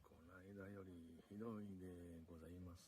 この間よりひどいでございます。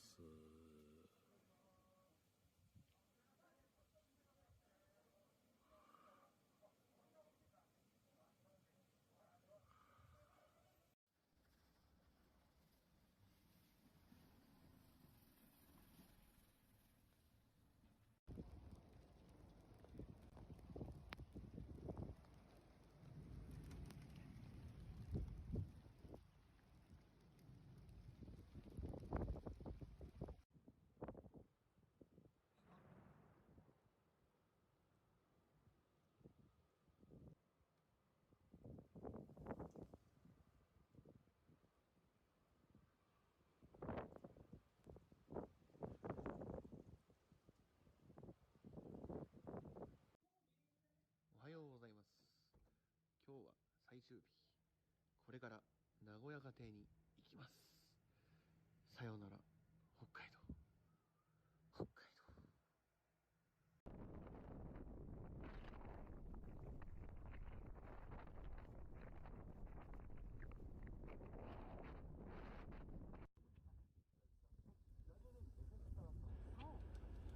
おはようございます。今日は最終日。これから名古屋家庭に行きます。さようなら、北海道。北海道。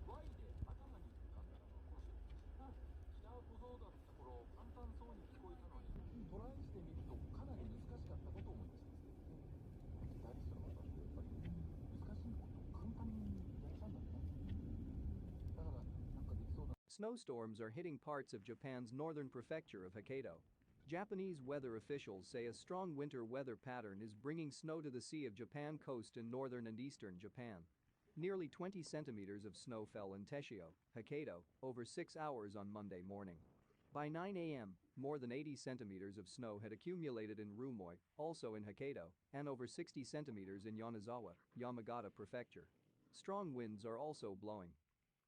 Y で頭に浮かんだら少し下小僧だった頃簡単そうに聞こえたのにトライしてみるとかなり難しかったことを思い出しますね。ギタリストの方ってやっぱり難しいことを簡単にやっちゃうんだね。だからなんかできそうな。 Snowstorms are hitting parts of Japan's northern prefecture of Hokkaido. Japanese weather officials say a strong winter weather pattern is bringing snow to the Sea of Japan coast in northern and eastern Japan. Nearly 20 centimeters of snow fell in Teshio, Hokkaido, over 6 hours on Monday morning. By 9 a.m., more than 80 centimeters of snow had accumulated in Rumoi, also in Hokkaido, and over 60 centimeters in Yonezawa, Yamagata Prefecture. Strong winds are also blowing.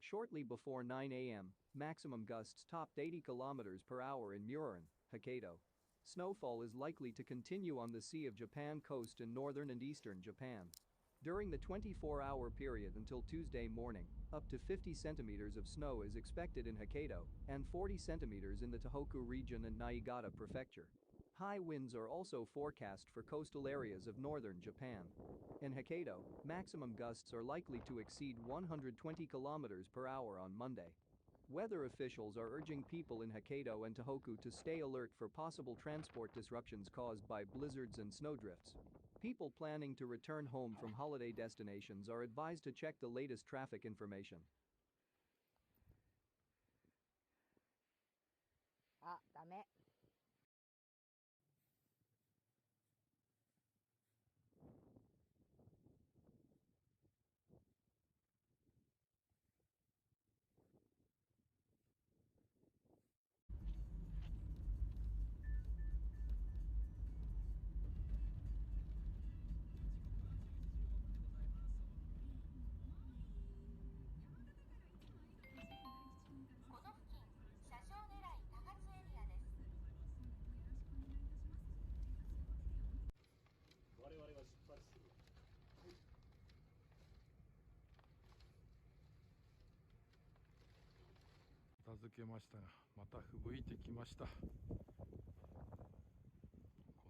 Shortly before 9 a.m., maximum gusts topped 80 km per hour in Muroran, Hokkaido. Snowfall is likely to continue on the Sea of Japan coast in northern and eastern Japan. During the 24-hour period until Tuesday morning, up to 50 centimeters of snow is expected in Hokkaido and 40 centimeters in the Tohoku region and Niigata prefecture. High winds are also forecast for coastal areas of northern Japan. In Hokkaido, maximum gusts are likely to exceed 120 km per hour on Monday. Weather officials are urging people in Hokkaido and Tohoku to stay alert for possible transport disruptions caused by blizzards and snowdrifts. People planning to return home from holiday destinations are advised to check the latest traffic information. あ、ダメ。この付近、車掌狙い多発エリアです。我々が出発する。片付けましたが、また吹雪いてきました。こ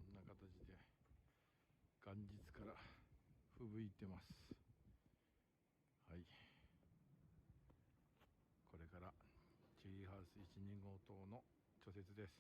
んな形で元日から吹雪いてます。はい。これからチェリーハウス1、2号棟の除雪です。